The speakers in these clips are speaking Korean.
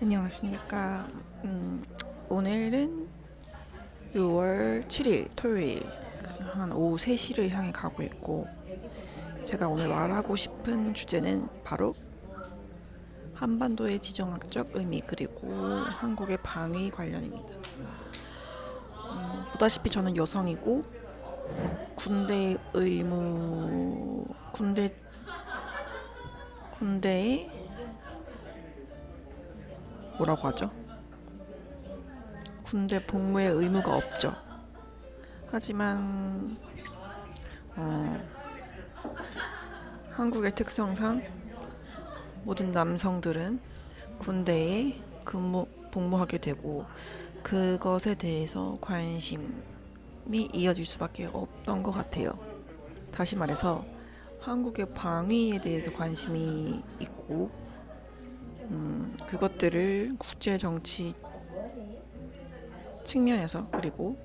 안녕하십니까. 오늘은 6월 7일 토요일 한 오후 3시를 향해 가고 있고, 제가 오늘 말하고 싶은 주제는 바로 한반도의 지정학적 의미 그리고 한국의 방위 관련입니다. 보다시피 저는 여성이고 군대 의무 군대에 뭐라고 하죠? 군대 복무의 의무가 없죠. 하지만 한국의 특성상 모든 남성들은 군대에 복무하게 되고, 그것에 대해서 관심이 이어질 수밖에 없던 것 같아요. 다시 말해서 한국의 방위에 대해서 관심이 있고, 그것들을 국제 정치 측면에서, 그리고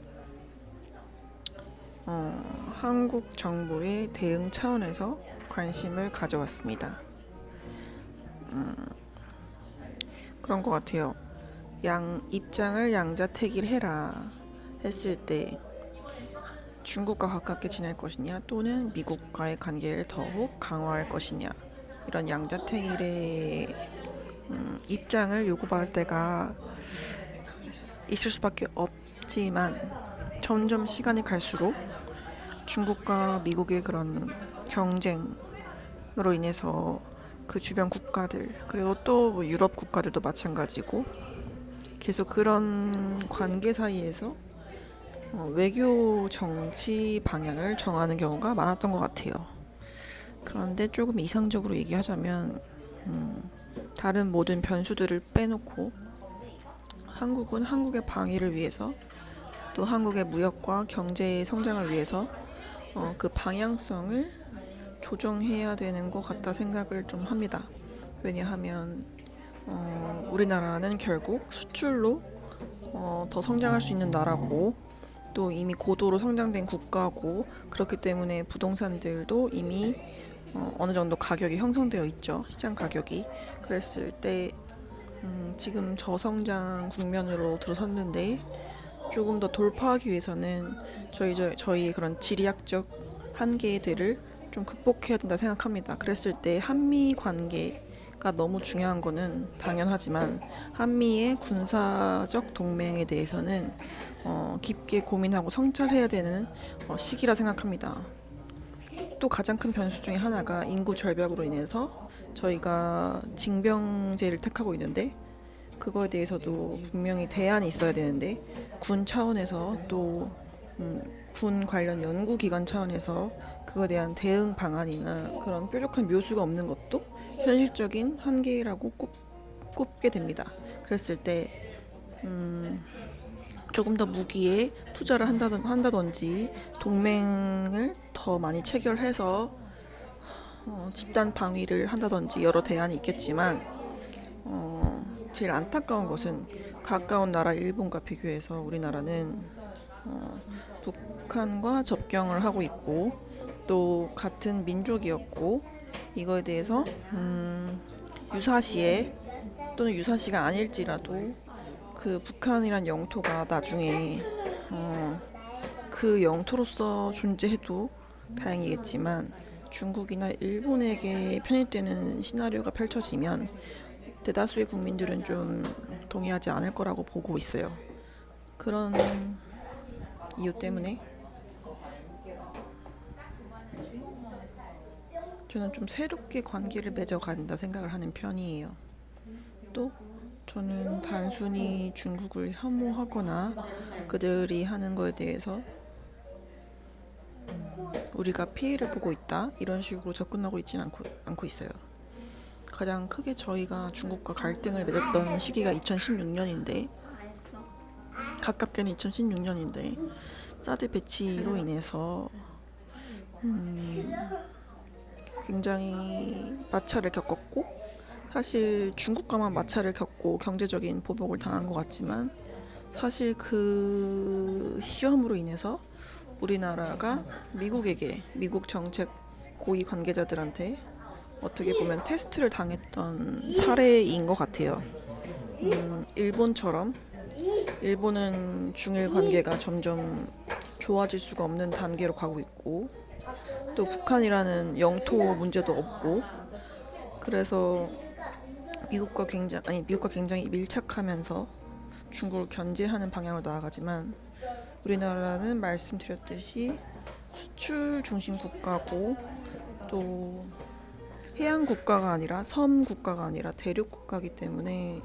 한국 정부의 대응 차원에서 관심을 가져왔습니다. 그런 것 같아요. 입장을 양자택일해라 했을 때 중국과 가깝게 지낼 것이냐 또는 미국과의 관계를 더욱 강화할 것이냐, 이런 양자택일의 입장을 요구받을 때가 있을 수밖에 없지만, 점점 시간이 갈수록 중국과 미국의 그런 경쟁으로 인해서 그 주변 국가들, 그리고 또 유럽 국가들도 마찬가지고, 계속 그런 관계 사이에서 외교 정치 방향을 정하는 경우가 많았던 것 같아요. 그런데 조금 이상적으로 얘기하자면, 다른 모든 변수들을 빼놓고 한국은 한국의 방위를 위해서, 또 한국의 무역과 경제 성장을 위해서 그 방향성을 조정해야 되는 것 같다 생각을 좀 합니다. 왜냐하면 우리나라는 결국 수출로 더 성장할 수 있는 나라고, 또 이미 고도로 성장된 국가고, 그렇기 때문에 부동산들도 이미 어느 정도 가격이 형성되어 있죠. 시장 가격이. 그랬을 때 지금 저성장 국면으로 들어섰는데, 조금 더 돌파하기 위해서는 저희 그런 지리학적 한계들을 좀 극복해야 된다 생각합니다. 그랬을 때 한미 관계가 너무 중요한 거는 당연하지만, 한미의 군사적 동맹에 대해서는 깊게 고민하고 성찰해야 되는 시기라 생각합니다. 또 가장 큰 변수 중에 하나가 인구 절벽으로 인해서 저희가 징병제를 택하고 있는데, 그거에 대해서도 분명히 대안이 있어야 되는데, 군 차원에서 또 군 관련 연구기관 차원에서 그거에 대한 대응 방안이나 그런 뾰족한 묘수가 없는 것도 현실적인 한계라고 꼽게 됩니다. 그랬을 때 조금 더 무기에 투자를 한다든지 동맹을 더 많이 체결해서 집단 방위를 한다든지 여러 대안이 있겠지만, 제일 안타까운 것은 가까운 나라 일본과 비교해서 우리나라는 북한과 접경을 하고 있고, 또 같은 민족이었고, 이거에 대해서 유사시에 또는 유사시가 아닐지라도 그 북한이란 영토가 나중에 그 영토로서 존재해도 다행이겠지만, 중국이나 일본에게 편입되는 시나리오가 펼쳐지면 대다수의 국민들은 좀 동의하지 않을 거라고 보고 있어요. 그런 이유 때문에 저는 좀 새롭게 관계를 맺어간다 생각을 하는 편이에요. 또 저는 단순히 중국을 혐오하거나 그들이 하는 거에 대해서 우리가 피해를 보고 있다, 이런 식으로 접근하고 있지는 않고 있어요. 가장 크게 저희가 중국과 갈등을 맺었던 시기가 2016년인데, 가깝게는 2016년인데, 사드 배치로 인해서 굉장히 마찰을 겪었고, 사실 중국과만 마찰을 겪고 경제적인 보복을 당한 것 같지만, 사실 그 시험으로 인해서 우리나라가 미국 정책 고위 관계자들한테 어떻게 보면 테스트를 당했던 사례인 것 같아요. 일본처럼 일본은 중일 관계가 점점 좋아질 수가 없는 단계로 가고 있고 또 북한이라는 영토 문제도 없고 그래서 미국과 굉장히 밀착하면서 중국을 견제하는 방향으로 나아가지만 우리나라는 말씀드렸듯이 수출 중심 국가고 또 해양 국가가 아니라 섬 국가가 아니라 대륙 국가이기 때문에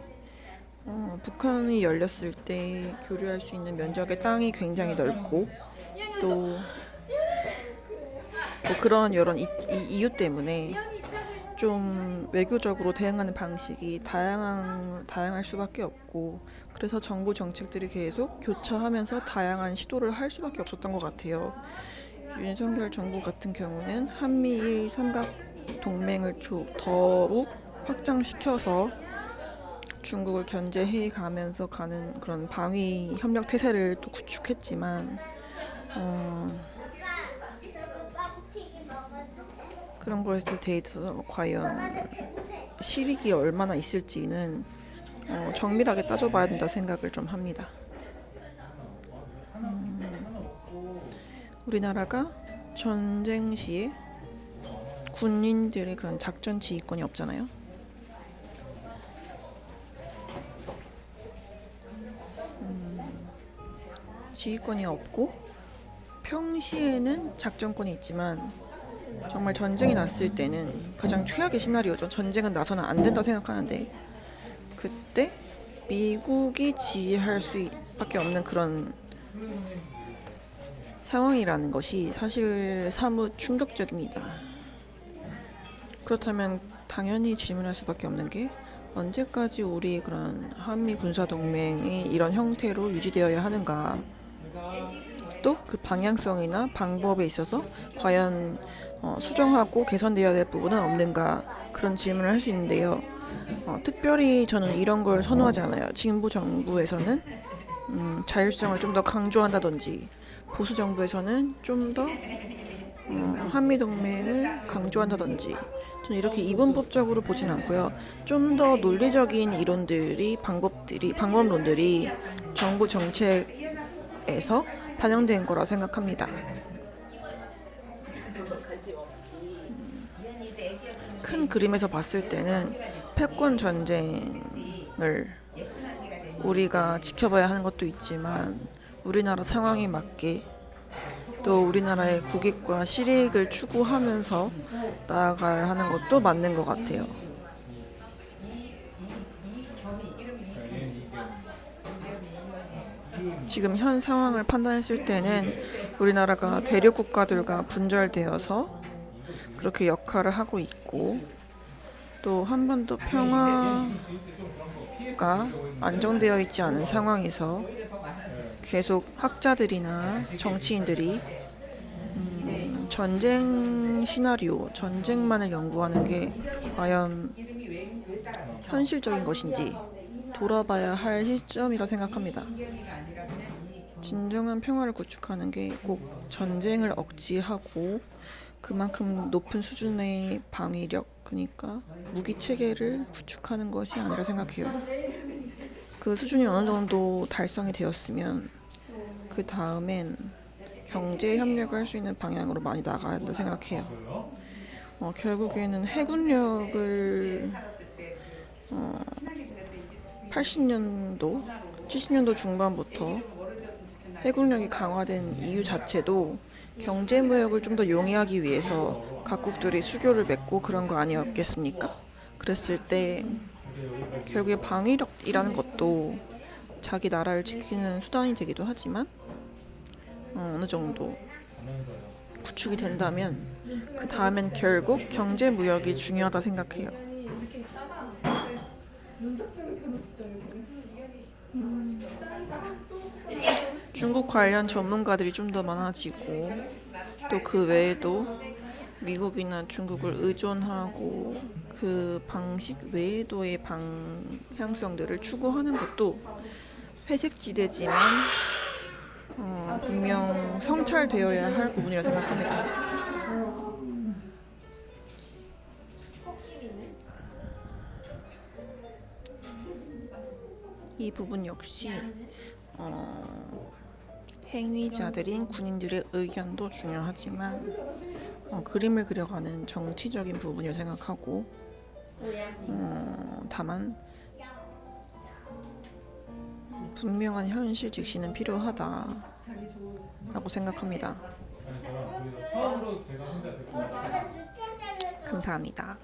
북한이 열렸을 때 교류할 수 있는 면적의 땅이 굉장히 넓고 또 그런 여러 이유 때문에 좀 외교적으로 대응하는 방식이 다양할 수밖에 없고 그래서 정부 정책들이 계속 교차하면서 다양한 시도를 할 수밖에 없었던 것 같아요. 윤석열 정부 같은 경우는 한미일 삼각 동맹을 더욱 확장시켜서 중국을 견제해 가면서 가는 그런 방위 협력 태세를 또 구축했지만 그런 것에 대해서 과연 실익이 얼마나 있을지는 정밀하게 따져봐야 된다 생각을 좀 합니다. 우리나라가 전쟁 시에 군인들의 그런 작전 지휘권이 없잖아요. 지휘권이 없고 평시에는 작전권이 있지만 정말 전쟁이 났을 때는 가장 최악의 시나리오죠. 전쟁은 나서는 안 된다고 생각하는데 그때 미국이 지휘할 수밖에 없는 그런 상황이라는 것이 사실 사뭇 충격적입니다. 그렇다면 당연히 질문할 수밖에 없는 게 언제까지 우리 그런 한미 군사 동맹이 이런 형태로 유지되어야 하는가? 또 그 방향성이나 방법에 있어서 과연 수정하고 개선되어야 될 부분은 없는가? 그런 질문을 할 수 있는데요. 특별히 저는 이런 걸 선호하지 않아요. 진보 정부에서는 자율성을 좀 더 강조한다든지 보수 정부에서는 좀 더 한미 동맹을 강조한다든지 저는 이렇게 이분법적으로 보진 않고요. 좀 더 논리적인 이론들이 방법론들이 정부 정책에서 반영된 거라 생각합니다. 큰 그림에서 봤을 때는 패권 전쟁을 우리가 지켜봐야 하는 것도 있지만 우리나라 상황에 맞게 또 우리나라의 국익과 실익을 추구하면서 나아가야 하는 것도 맞는 것 같아요. 지금 현 상황을 판단했을 때는 우리나라가 대륙 국가들과 분절되어서 그렇게 역할을 하고 있고 또 한반도 평화가 안정되어 있지 않은 상황에서 계속 학자들이나 정치인들이 전쟁 시나리오, 전쟁만을 연구하는 게 과연 현실적인 것인지 돌아봐야 할 시점이라 생각합니다. 진정한 평화를 구축하는 게 꼭 전쟁을 억제하고 그만큼 높은 수준의 방위력, 그러니까 무기 체계를 구축하는 것이 아니라 생각해요. 그 수준이 어느 정도 달성이 되었으면 그 다음엔 경제 협력을 할 수 있는 방향으로 많이 나가야 한다 생각해요. 결국에는 해군력을 80년도, 70년도 중반부터 해군력이 강화된 이유 자체도 경제무역을 좀 더 용이하기 위해서 각국들이 수교를 맺고 그런 거 아니었겠습니까? 그랬을 때 결국에 방위력이라는 것도 자기 나라를 지키는 수단이 되기도 하지만 어느 정도 구축이 된다면 그 다음엔 결국 경제무역이 중요하다 생각해요. 중국 관련 전문가들이 좀 더 많아지고 또 그 외에도 미국이나 중국을 의존하고 그 방식 외에도의 방향성들을 추구하는 것도 회색지대지만 분명 성찰되어야 할 부분이라 생각합니다. 이 부분 역시 행위자들인 군인들의 의견도 중요하지만 그림을 그려가는 정치적인 부분을 생각하고 다만 분명한 현실 직시는 필요하다라고 생각합니다. 감사합니다.